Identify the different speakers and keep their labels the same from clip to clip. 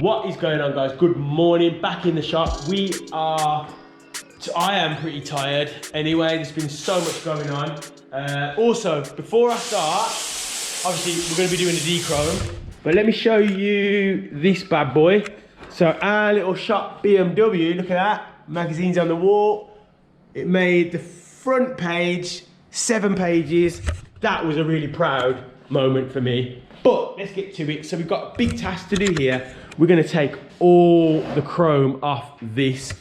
Speaker 1: What is going on, guys? Good morning, back in the shop. I am pretty tired anyway. There's been so much going on. Also, before I start, obviously we're going to be doing a dechrome, but let me show you this bad boy. So our little shop BMW, look at that, magazines on the wall. It made the front page, 7 pages. That was a really proud moment for me. But let's get to it. So we've got a big task to do here. We're going to take all the chrome off this.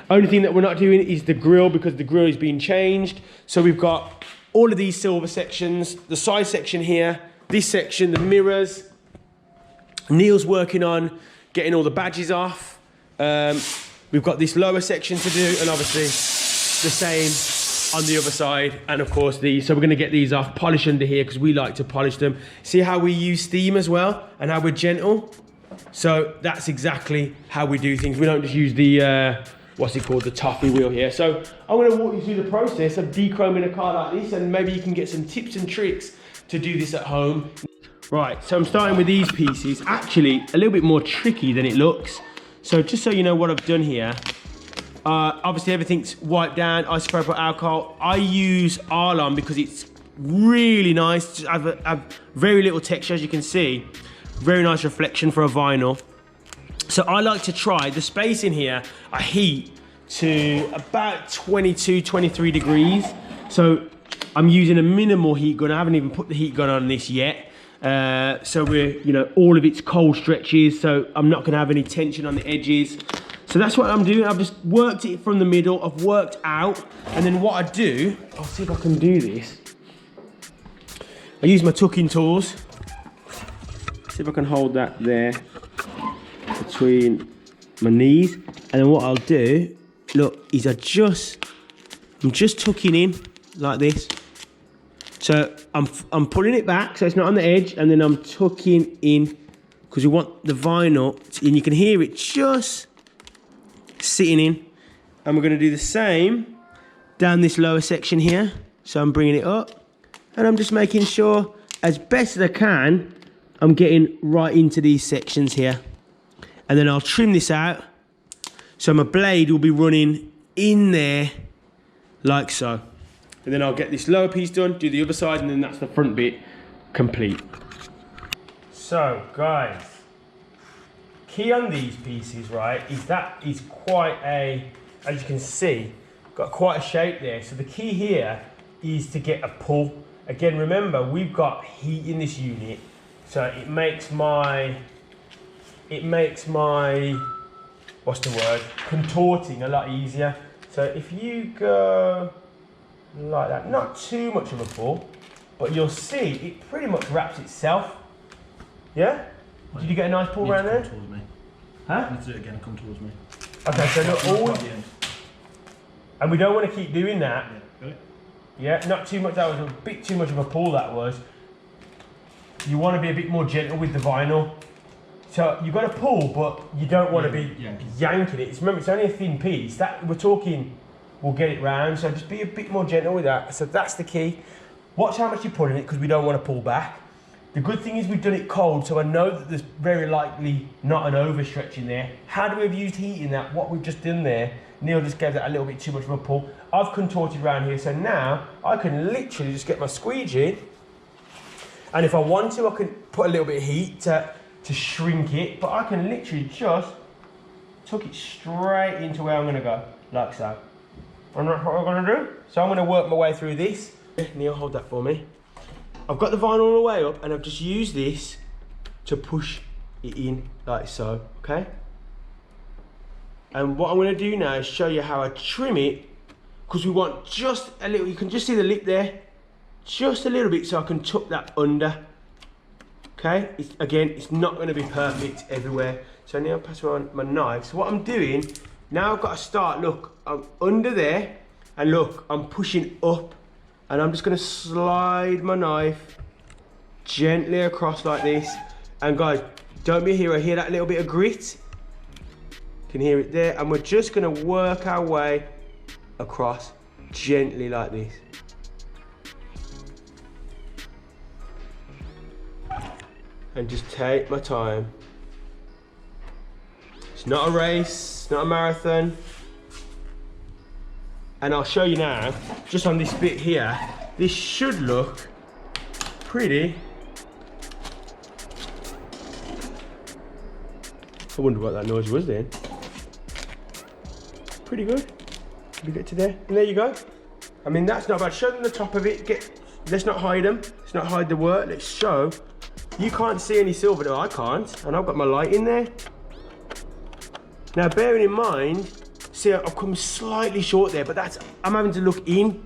Speaker 1: Only thing that we're not doing is the grille, because the grille is being changed. So we've got all of these silver sections, the side section here, this section, the mirrors. Neil's working on getting all the badges off. We've got this lower section to do, and obviously the same on the other side. And of course these, so we're going to get these off, polish under here, because we like to polish them. See how we use steam as well, and how we're gentle? So that's exactly how we do things. We don't just use the what's it called, the toffee wheel here. So I'm going to walk you through the process of dechroming a car like this, and maybe you can get some tips and tricks to do this at home. Right, so I'm starting with these pieces. Actually, a little bit more tricky than it looks. So just so you know what I've done here, obviously everything's wiped down, isopropyl alcohol. I use arlon because it's really nice. I have very little texture, as you can see. Very nice reflection for a vinyl. So I like to try, the space in here, I heat to about 22, 23 degrees. So I'm using a minimal heat gun. I haven't even put the heat gun on this yet. So we're, you know, all of it's cold stretches, so I'm not gonna have any tension on the edges. So that's what I'm doing. I've just worked it from the middle, I've worked out, and then what I do, I'll see if I can do this. I use my tucking tools. See if I can hold that there between my knees, and then what I'll do, look, is I'm just tucking in like this. So I'm pulling it back so it's not on the edge, and then I'm tucking in because we want the vinyl, and you can hear it just sitting in. And we're going to do the same down this lower section here. So I'm bringing it up, and I'm just making sure as best as I can I'm getting right into these sections here. And then I'll trim this out, so my blade will be running in there like so. And then I'll get this lower piece done, do the other side, and then that's the front bit complete. So guys, key on these pieces, right, is that is quite a, as you can see, got quite a shape there. So the key here is to get a pull. Again, remember, we've got heat in this unit, so it makes my, what's the word, contorting a lot easier. So if you go like that, not too much of a pull, but you'll see it pretty much wraps itself. Yeah? Did you get a nice pull around there?
Speaker 2: Come towards me.
Speaker 1: Huh?
Speaker 2: Let's do it again, come towards me.
Speaker 1: Okay, so look, always, and we don't want to keep doing that.
Speaker 2: Yeah,
Speaker 1: Yeah, not too much. That was a bit too much of a pull, that was. You want to be a bit more gentle with the vinyl. So you've got to pull, but you don't want to be yanking it. Remember, it's only a thin piece. That we're talking, we'll get it round. So just be a bit more gentle with that. So that's the key. Watch how much you're pulling it, because we don't want to pull back. The good thing is we've done it cold, so I know that there's very likely not an overstretch in there. Had we have used heat in that, what we've just done there, Neil just gave that a little bit too much of a pull. I've contorted around here, so now I can literally just get my squeegee, and if I want to, I can put a little bit of heat to shrink it, but I can literally just tuck it straight into where I'm going to go, like so. And that's what I'm going to do. So I'm going to work my way through this. Neil, hold that for me. I've got the vinyl all the way up, and I've just used this to push it in like so, okay? And what I'm going to do now is show you how I trim it, because we want just a little, you can just see the lip there, just a little bit, so I can tuck that under. Okay, again, it's not going to be perfect everywhere. So now I'll pass around my knife. So what I'm doing, now I've got to start, look, I'm under there, and look, I'm pushing up, and I'm just going to slide my knife gently across like this. And guys, don't be a hero, hear that little bit of grit? You can hear it there, and we're just going to work our way across gently like this. And just take my time. not a race, not a marathon. And I'll show you now, just on this bit here, this should look pretty. I wonder what that noise was then. Pretty good. We get to there, and there you go. I mean, that's not bad. Show them the top of it. Let's not hide them. Let's not hide the work. Let's show. You can't see any silver, though. I can't, and I've got my light in there. Now, bearing in mind, see, I've come slightly short there, but I'm having to look in.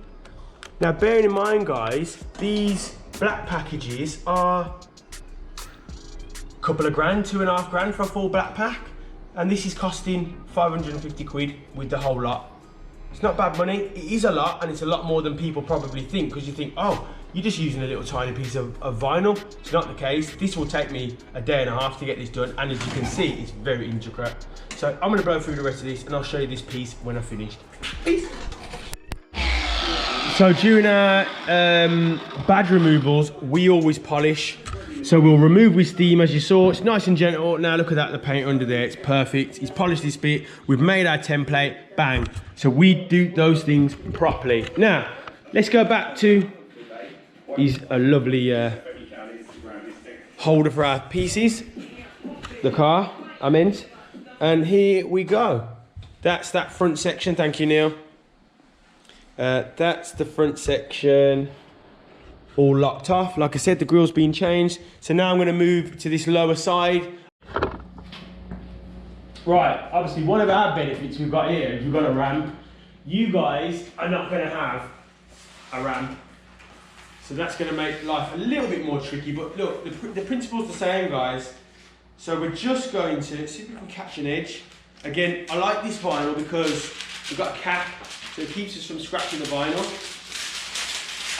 Speaker 1: Now, bearing in mind, guys, these black packages are a couple of grand, 2.5 grand for a full black pack, and this is costing 550 quid with the whole lot. It's not bad money. It is a lot, and it's a lot more than people probably think, because you think, oh, you're just using a little tiny piece of vinyl. It's not the case. This will take me a day and a half to get this done, and as you can see, it's very intricate. So I'm gonna blow through the rest of this, and I'll show you this piece when I've finished. Peace. So during our badge removals, we always polish. So we'll remove with steam, as you saw. It's nice and gentle. Now look at that, the paint under there, it's perfect. He's polished this bit. We've made our template, bang. So we do those things properly. Now, let's go back to, he's a lovely holder for our pieces. The car, I meant. And here we go. That's that front section, thank you, Neil. That's the front section. All locked off. Like I said, the grill's been changed. So now I'm going to move to this lower side. Right, obviously one of our benefits we've got here is we've got a ramp. You guys are not going to have a ramp. So that's going to make life a little bit more tricky. But look, the principle's the same, guys. So we're just going to see if we can catch an edge. Again, I like this vinyl because we've got a cap, so it keeps us from scratching the vinyl.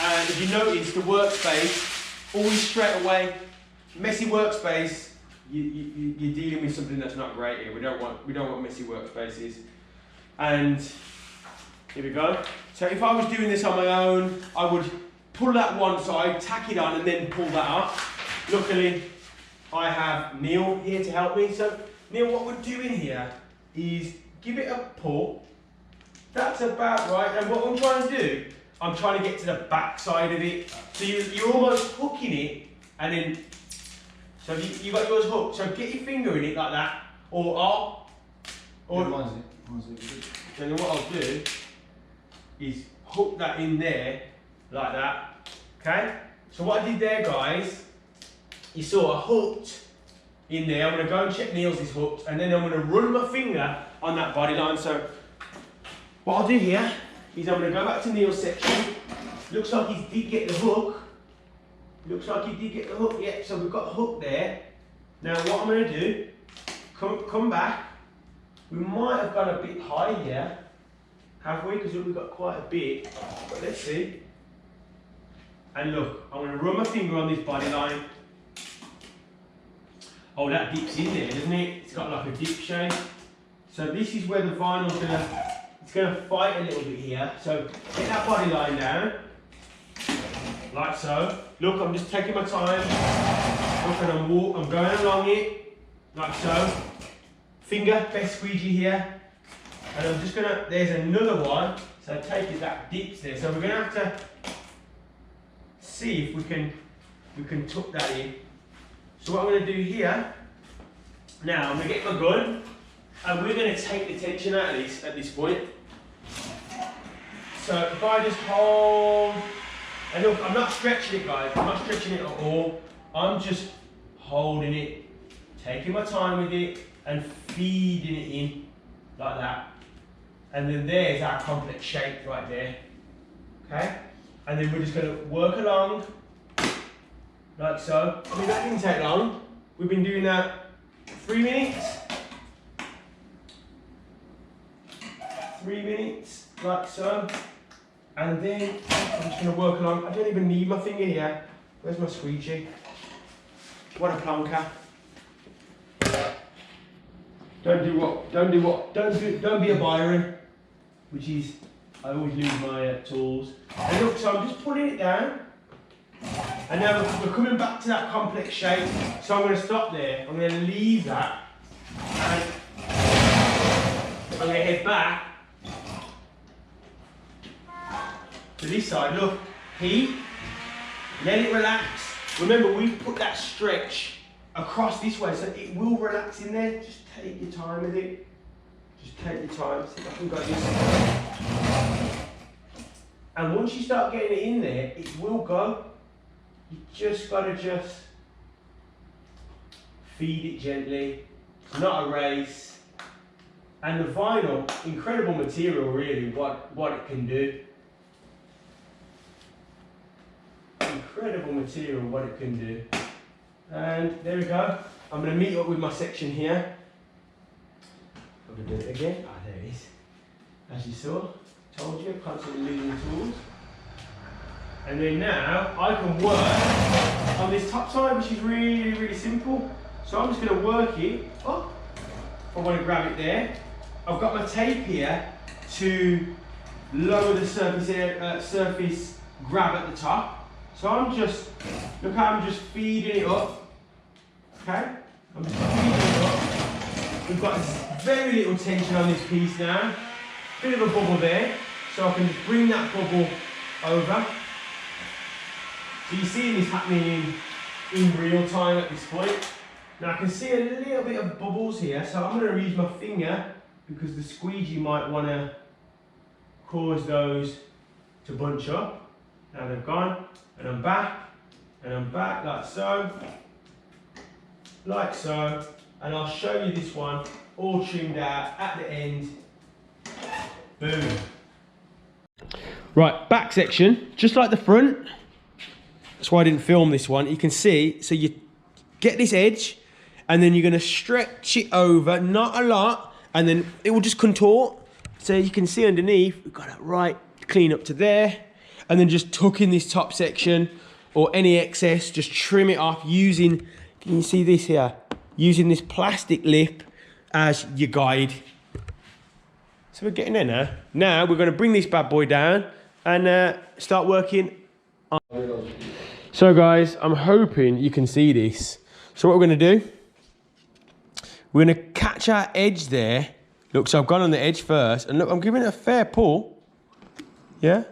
Speaker 1: And if you notice, the workspace, always straight away, messy workspace, you're dealing with something that's not great here. We don't want messy workspaces. And here we go. So if I was doing this on my own, I would pull that one side, tack it on, and then pull that off. Luckily, I have Neil here to help me. So Neil, what we're doing here is give it a pull. That's about right. And what I'm trying to do, I'm trying to get to the back side of it. So you're almost hooking it, and then, so you got yours hooked. So get your finger in it like that, or then what I'll do is hook that in there, like that, okay? So what I did there, guys, you saw I hooked in there. I'm gonna go and check Neil's is hooked, and then I'm gonna run my finger on that body line. So what I'll do here is I'm going to go back to Neil's section. Looks like he did get the hook. Looks like he did get the hook, yeah. So we've got the hook there. Now what I'm going to do, come back. We might have gone a bit high here, have we? Because we've got quite a bit. But let's see. And look, I'm going to run my finger on this body line. Oh, that dips in there, doesn't it? It's got like a dip shape. So this is where the vinyl's going to fight a little bit here. So get that body line down, like so. Look, I'm just taking my time. Look, and I'm going along it, like so. Finger, best squeegee here. And I'm just gonna, there's another one. So take it, that dips there. So we're gonna have to see if we can tuck that in. So what I'm gonna do here, now I'm gonna get my gun, and we're going to take the tension out of this at this point. So if I just hold, and look, I'm not stretching it, guys, I'm not stretching it at all. I'm just holding it, taking my time with it, and feeding it in, like that. And then there's our complex shape right there, okay? And then we're just going to work along, like so. I mean, that didn't take long. We've been doing that 3 minutes. 3 minutes, like so. And then I'm just going to work along. I don't even need my finger here. Where's my squeegee? What a plonker. Don't be a Byron, which is, I always lose my tools. And look, so I'm just pulling it down. And now we're coming back to that complex shape. So I'm going to stop there. I'm going to leave that. And I'm going to head back to this side. Look, heat, let it relax. Remember, we've put that stretch across this way, so it will relax in there. Just take your time with it. Just take your time. See if I can go this. And once you start getting it in there, it will go. You just got to just feed it gently. It's not a race. And the vinyl, incredible material really, what it can do. Incredible material, what it can do. And there we go. I'm going to meet up with my section here. I'm going to do it again. Ah, there it is. As you saw, told you, constantly losing tools. And then now I can work on this top side, which is really, really simple. So I'm just going to work it up. I want to grab it there. I've got my tape here to lower the surface grab at the top. So I'm just, look how I'm just feeding it up. Okay? I'm just feeding it up. We've got very little tension on this piece now. Bit of a bubble there. So I can just bring that bubble over. So you're seeing this happening in real time at this point. Now I can see a little bit of bubbles here, so I'm going to use my finger because the squeegee might want to cause those to bunch up. Now they've gone, and I'm back like so, and I'll show you this one all trimmed out at the end. Boom. Right, back section, just like the front. That's why I didn't film this one. You can see, so you get this edge, and then you're going to stretch it over, not a lot, and then it will just contort. So you can see underneath, we've got it right clean up to there, and then just tuck in this top section, or any excess, just trim it off using, can you see this here? Using this plastic lip as your guide. So we're getting there now. Now we're going to bring this bad boy down and start working on. So guys, I'm hoping you can see this. So what we're going to do, we're going to catch our edge there. Look, so I've gone on the edge first, and look, I'm giving it a fair pull. Yeah?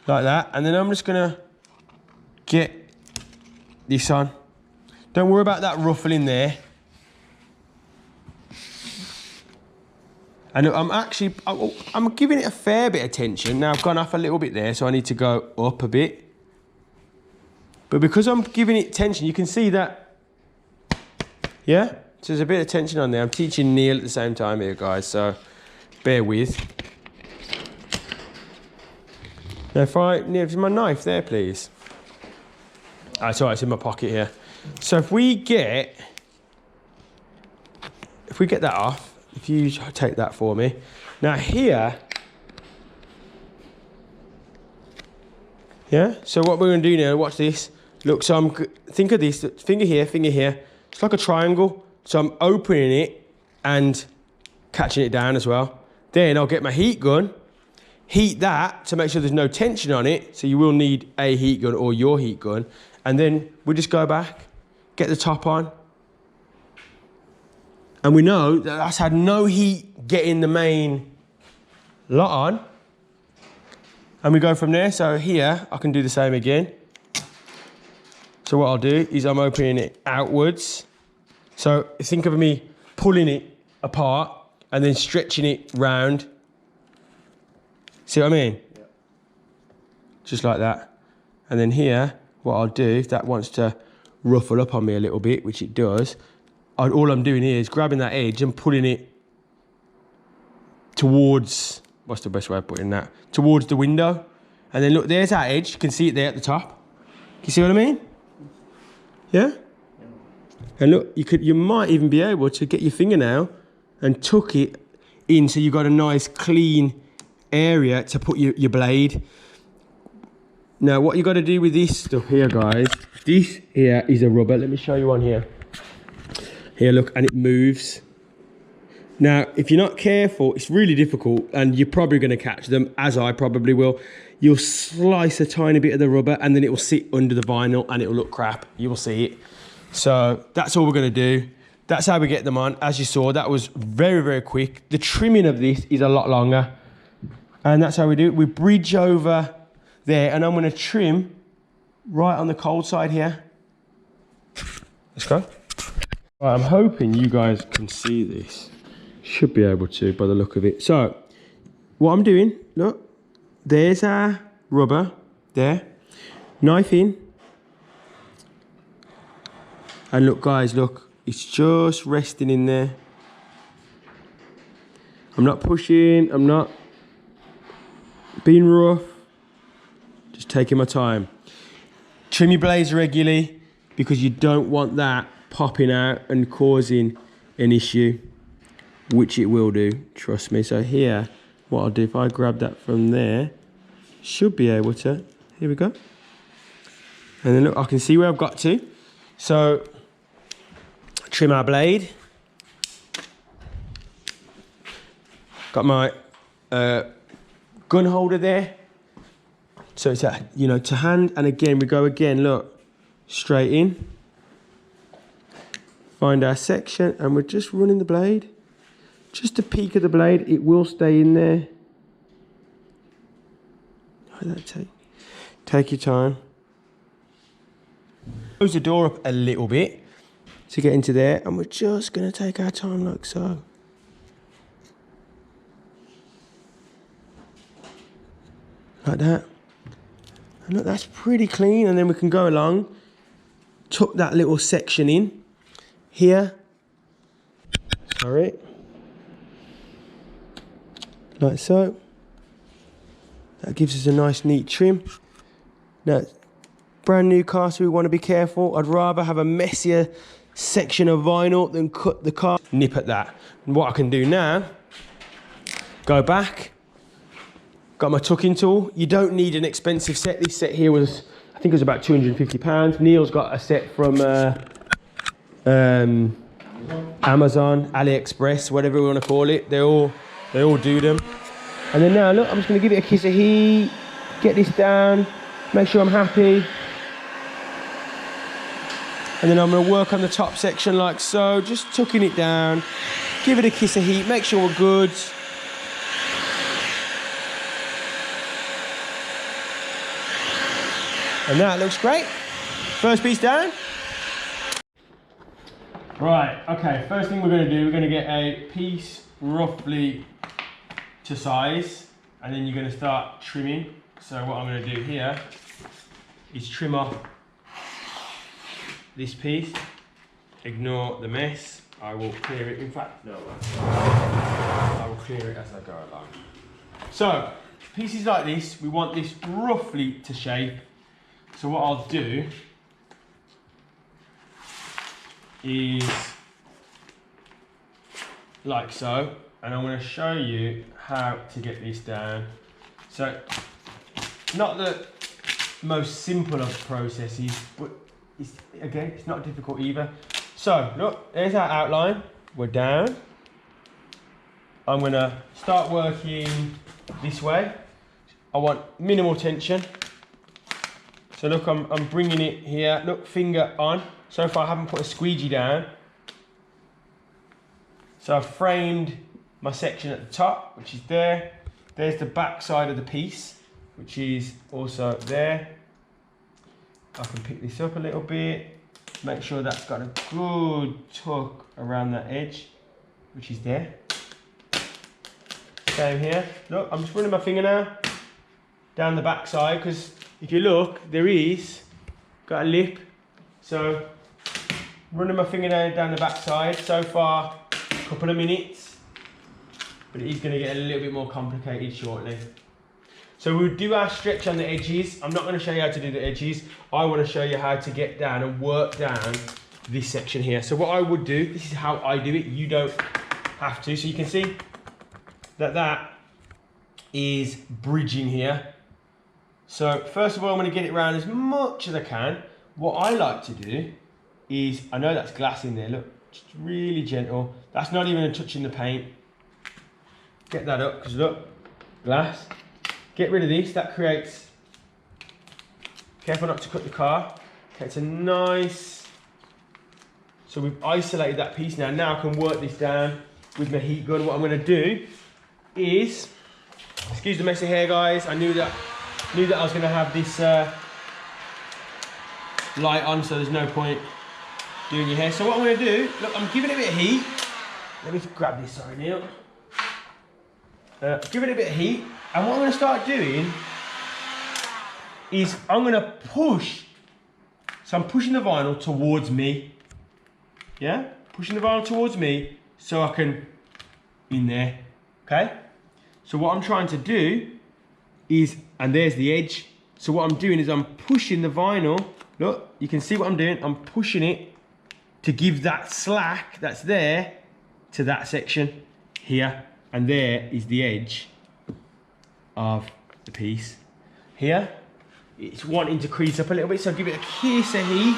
Speaker 1: Like that. And then I'm just going to get this on. Don't worry about that ruffling there. And I'm giving it a fair bit of tension. Now I've gone off a little bit there, so I need to go up a bit. But because I'm giving it tension, you can see that, yeah? So there's a bit of tension on there. I'm teaching Neil at the same time here, guys, so bear with. Now if Neil, my knife there, please. Oh, it's all right, it's in my pocket here. So if we get that off, if you take that for me. Now here, yeah? So what we're gonna do now, watch this. Look, so think of this, finger here, finger here. It's like a triangle. So I'm opening it and catching it down as well. Then I'll get my heat gun, heat that to make sure there's no tension on it. So you will need a heat gun or your heat gun. And then we just go back, get the top on. And we know that that's had no heat getting the main lot on. And we go from there. So here, I can do the same again. So what I'll do is I'm opening it outwards. So think of me pulling it apart and then stretching it round. See what I mean? Yeah. Just like that. And then here, what I'll do, if that wants to ruffle up on me a little bit, which it does, all I'm doing here is grabbing that edge and pulling it towards, what's the best way of putting that? Towards the window. And then look, there's that edge. You can see it there at the top. You see what I mean? Yeah? And look, you might even be able to get your fingernail and tuck it in so you've got a nice clean area to put your blade. Now what you got to do with this stuff here, guys, this here is a rubber. Let me show you one here. Here, look, and it moves. Now, if you're not careful, it's really difficult, and you're probably going to catch them, as I probably will. You'll slice a tiny bit of the rubber, and then it will sit under the vinyl, and it will look crap. You will see it. So that's all we're going to do. that's how we get them on. As you saw, that was very, very quick. The trimming of this is a lot longer. And that's how we do it. We bridge over there, and I'm going to trim right on the cold side here. Let's go. Right, I'm hoping you guys can see this. Should be able to by the look of it. So, what I'm doing, look, there's our rubber there. Knife in. And look, guys, look. It's just resting in there. I'm not pushing, I'm not being rough. Just taking my time. Trim your blades regularly because you don't want that popping out and causing an issue, which it will do, trust me. So here, what I'll do, if I grab that from there, should be able to, here we go. And then look, I can see where I've got to. So, trim our blade. Got my gun holder there. So it's to hand, and again we go again, look, straight in. Find our section, and we're just running the blade. Just the peak of the blade, it will stay in there. Take your time. Close the door up a little bit to get into there, and we're just going to take our time like so. Like that. And look, that's pretty clean, and then we can go along, tuck that little section in here. Sorry. Like so. That gives us a nice neat trim. Now, brand new car, so we want to be careful. I'd rather have a messier section of vinyl than cut the car. Nip at that. And what I can do now, go back. Got my tucking tool. You don't need an expensive set. This set here was, I think it was about £250. Neil's got a set from Amazon, AliExpress, whatever we want to call it. They all do them. And then now, look, I'm just going to give it a kiss of heat, get this down, make sure I'm happy. And then I'm going to work on the top section like so, just tucking it down, give it a kiss of heat, make sure we're good. And that looks great. First piece down. Right, okay, first thing we're going to do, we're going to get a piece roughly to size, and then you're going to start trimming. So what I'm going to do here is trim off this piece. Ignore the mess. I will clear it. In fact, no, I will clear it as I go along. So pieces like this, we want this roughly to shape. So what I'll do is like so, and I'm going to show you how to get this down. So not the most simple of processes, but it's not difficult either. So look, there's our outline. We're down. I'm going to start working this way. I want minimal tension. So look, I'm bringing it here. Look, finger on. So far I haven't put a squeegee down. So I've framed my section at the top, which is there. There's the back side of the piece, which is also there. I can pick this up a little bit. Make sure that's got a good tuck around that edge, which is there. Same here. Look, I'm just running my finger now down the back side, because if you look, there is got a lip. So running my finger down the back side. So far, a couple of minutes, but it is going to get a little bit more complicated shortly. So we'll do our stretch on the edges. I'm not going to show you how to do the edges. I want to show you how to get down and work down this section here. So what I would do, this is how I do it. You don't have to. So you can see that that is bridging here. So first of all, I'm going to get it around as much as I can. What I like to do is, I know that's glass in there, look, just really gentle. That's not even touching the paint. Get that up, because look, glass. Get rid of this, that creates, careful not to cut the car. Creates a nice So we've isolated that piece now. Now I can work this down with my heat gun. What I'm gonna do is, excuse the messy hair, guys. I knew that I was gonna have this light on, so there's no point doing your hair. So what I'm gonna do, look, I'm giving it a bit of heat. Let me grab this, sorry, Neil. Give it a bit of heat, and what I'm gonna start doing is I'm gonna push. So I'm pushing the vinyl towards me. Yeah, pushing the vinyl towards me so I can in there. Okay. So what I'm trying to do is, and there's the edge. So what I'm doing is I'm pushing the vinyl. Look, you can see what I'm doing. I'm pushing it to give that slack that's there to that section here. And there is the edge of the piece. Here, it's wanting to crease up a little bit, so give it a kiss of heat.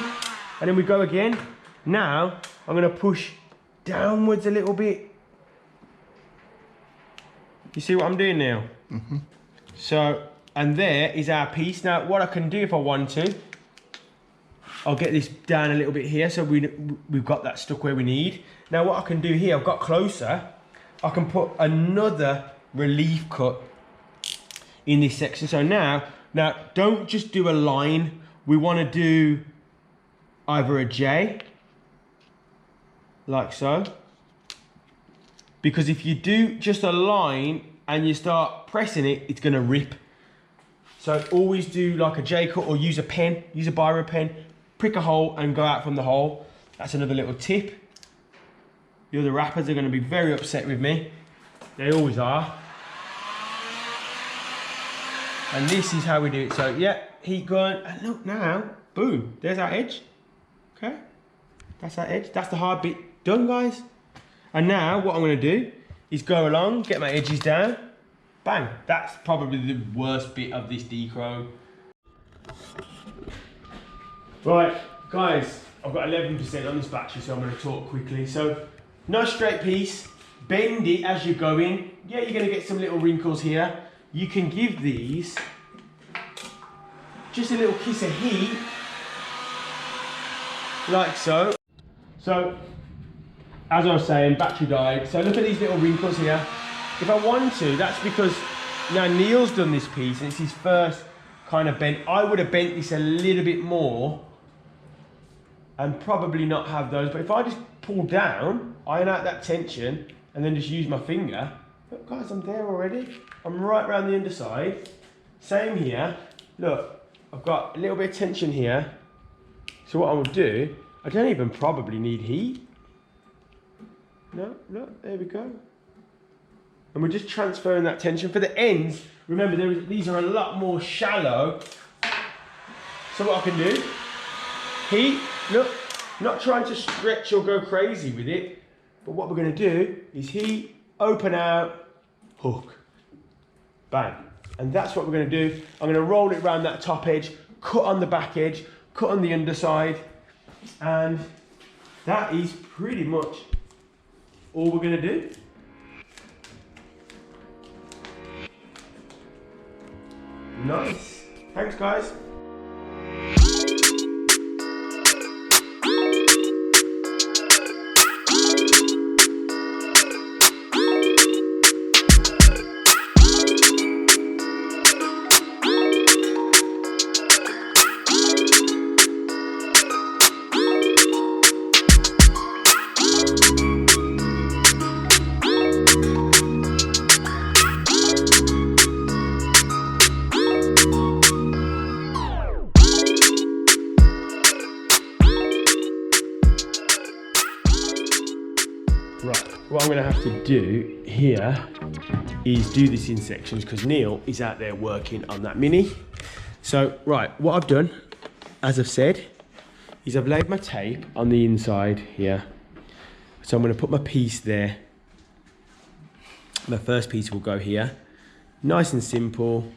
Speaker 1: And then we go again. Now, I'm gonna push downwards a little bit. You see what I'm doing now? Mm-hmm. So, and there is our piece. Now, what I can do if I want to, I'll get this down a little bit here, so we've got that stuck where we need. Now, what I can do here, I've got closer, I can put another relief cut in this section. So now don't just do a line. We want to do either a J, like so. Because if you do just a line and you start pressing it, it's going to rip. So always do like a J cut, or use a pen, use a biro pen, prick a hole and go out from the hole. That's another little tip. The other rappers are going to be very upset with me. They always are. And this is how we do it. So yeah, heat gun, and look now, boom, there's our edge. Okay, that's our edge. That's the hard bit done, guys. And now what I'm going to do is go along, get my edges down, bang. That's probably the worst bit of this dechrome. Right, guys, I've got 11% on this battery, so I'm going to talk quickly. So, nice straight piece, bend it as you're going. Yeah, you're going to get some little wrinkles here. You can give these just a little kiss of heat, like so. So, as I was saying, battery died. So look at these little wrinkles here. If I want to, that's because now Neil's done this piece and it's his first kind of bent. I would have bent this a little bit more and probably not have those. But if I just pull down, iron out that tension, and then just use my finger, look guys, I'm there already. I'm right around the underside. Same here. Look, I've got a little bit of tension here. So what I will do, I don't even probably need heat. No, look, there we go. And we're just transferring that tension. For the ends, remember these are a lot more shallow. So what I can do, heat, look, not trying to stretch or go crazy with it, but what we're going to do is heat, open out, hook, bang. And that's what we're going to do. I'm going to roll it around that top edge, cut on the back edge, cut on the underside, and that is pretty much all we're going to do. Nice. Thanks, guys. What I'm going to have to do here is do this in sections because Neil is out there working on that Mini. So, right, what I've done, as I've said, is I've laid my tape on the inside here. So I'm going to put my piece there. My first piece will go here. Nice and simple.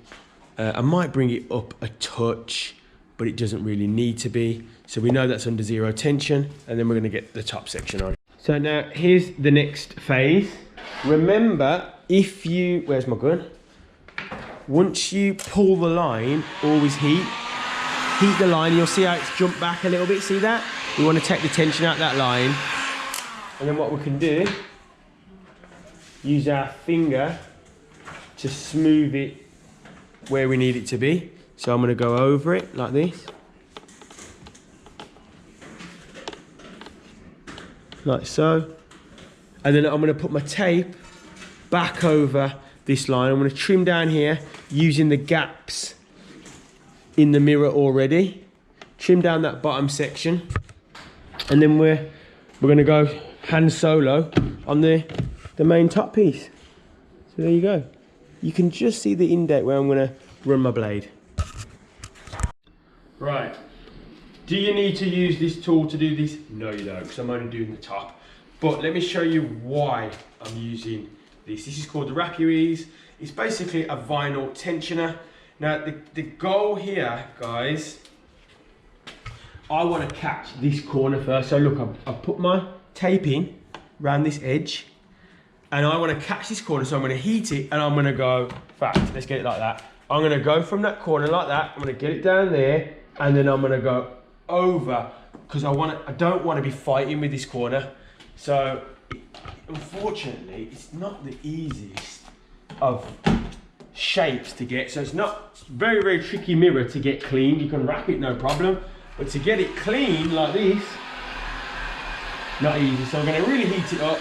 Speaker 1: I might bring it up a touch, but it doesn't really need to be. So we know that's under zero tension, and then we're going to get the top section on. So now here's the next phase. Remember, if you, where's my gun? Once you pull the line, always heat the line. You'll see how it's jumped back a little bit, see that? we want to take the tension out that line. And then what we can do, use our finger to smooth it where we need it to be. So I'm going to go over it like this. Like so. And then I'm going to put my tape back over this line. I'm going to trim down here using the gaps in the mirror already. Trim down that bottom section. And then we're going to go hand solo on the main top piece. So there you go. You can just see the indent where I'm going to run my blade. Right. Do you need to use this tool to do this? No, you don't, because I'm only doing the top. But let me show you why I'm using this. This is called the Rapier. It's basically a vinyl tensioner. Now, the goal here, guys, I want to catch this corner first. So look, I've put my tape in around this edge, and I want to catch this corner. So I'm going to heat it, and I'm going to go, in fact, let's get it like that. I'm going to go from that corner like that. I'm going to get it down there, and then I'm going to go over, because I don't want to be fighting with this corner. So unfortunately, it's not the easiest of shapes to get. So it's very, very tricky mirror to get clean. You can wrap it, no problem. But to get it clean like this, not easy. So I'm going to really heat it up.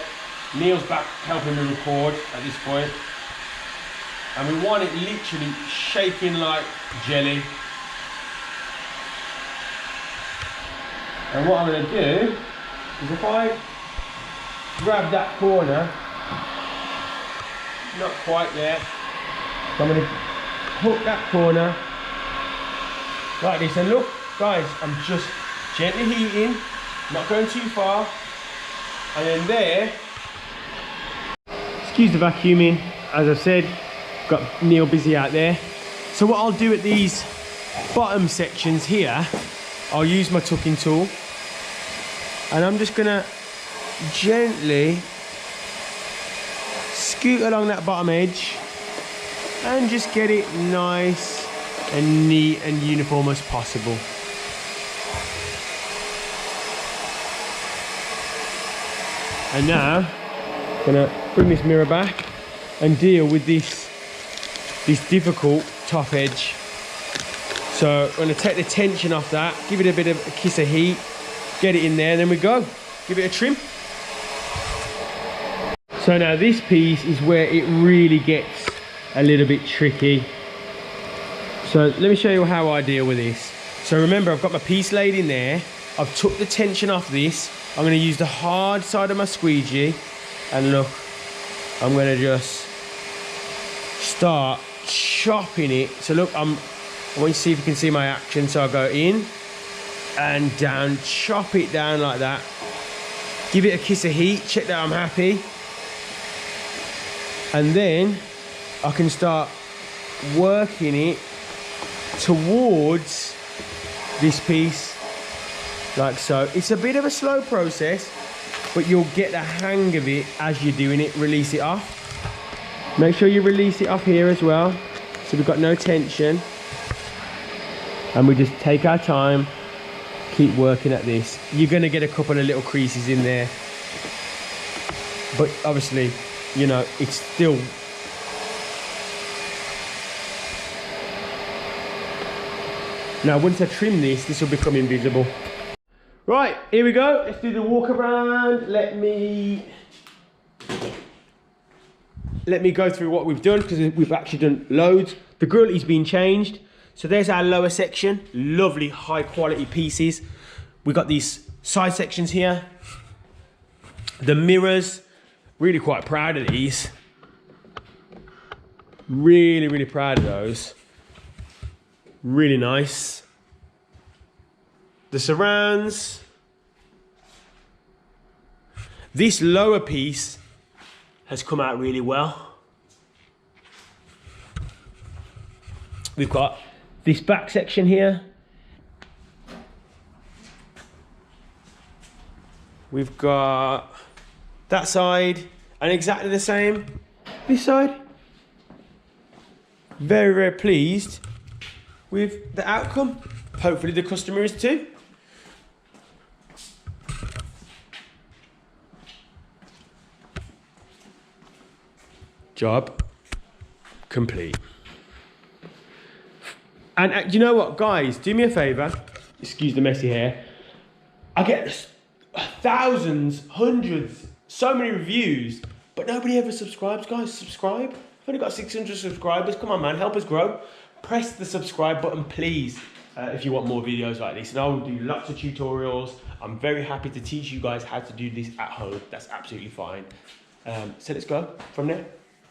Speaker 1: Neil's back helping me record at this point. And we want it literally shaking like jelly. And what I'm going to do is, if I grab that corner, not quite there, so I'm going to hook that corner like this. And look, guys, I'm just gently heating, not going too far. And then there, excuse the vacuuming, as I said, got Neil busy out there. So what I'll do at these bottom sections here, I'll use my tucking tool, and I'm just gonna gently scoot along that bottom edge and just get it nice and neat and uniform as possible. And now I'm gonna bring this mirror back and deal with this difficult top edge. So I'm gonna take the tension off that, give it a bit of a kiss of heat, get it in there, and then we go. Give it a trim. So now this piece is where it really gets a little bit tricky. So let me show you how I deal with this. So remember, I've got my piece laid in there. I've took the tension off this. I'm gonna use the hard side of my squeegee, and look, I'm gonna just start chopping it. So look, I want you to see if you can see my action. So I go in and down, chop it down like that. Give it a kiss of heat, check that I'm happy. And then I can start working it towards this piece, like so. It's a bit of a slow process, but you'll get the hang of it as you're doing it. Release it off. Make sure you release it off here as well, so we've got no tension. And we just take our time, keep working at this. You're gonna get a couple of little creases in there, but obviously, you know, it's still, now once I trim this will become invisible. Right, here we go. Let's do the walk around. Let me go through what we've done, because we've actually done loads. The grill has been changed. So there's our lower section, lovely high quality pieces. We've got these side sections here. The mirrors, really quite proud of these. Really, really proud of those. Really nice. The surrounds. This lower piece has come out really well. We've got this back section here. We've got that side, and exactly the same this side. Very, very pleased with the outcome. Hopefully the customer is too. Job complete. And you know what, guys? Do me a favor. Excuse the messy hair. I get thousands, hundreds, so many reviews, but nobody ever subscribes. Guys, subscribe. I've only got 600 subscribers. Come on, man, help us grow. Press the subscribe button, please, if you want more videos like this. And I will do lots of tutorials. I'm very happy to teach you guys how to do this at home. That's absolutely fine. So let's go from there.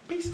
Speaker 1: Peace.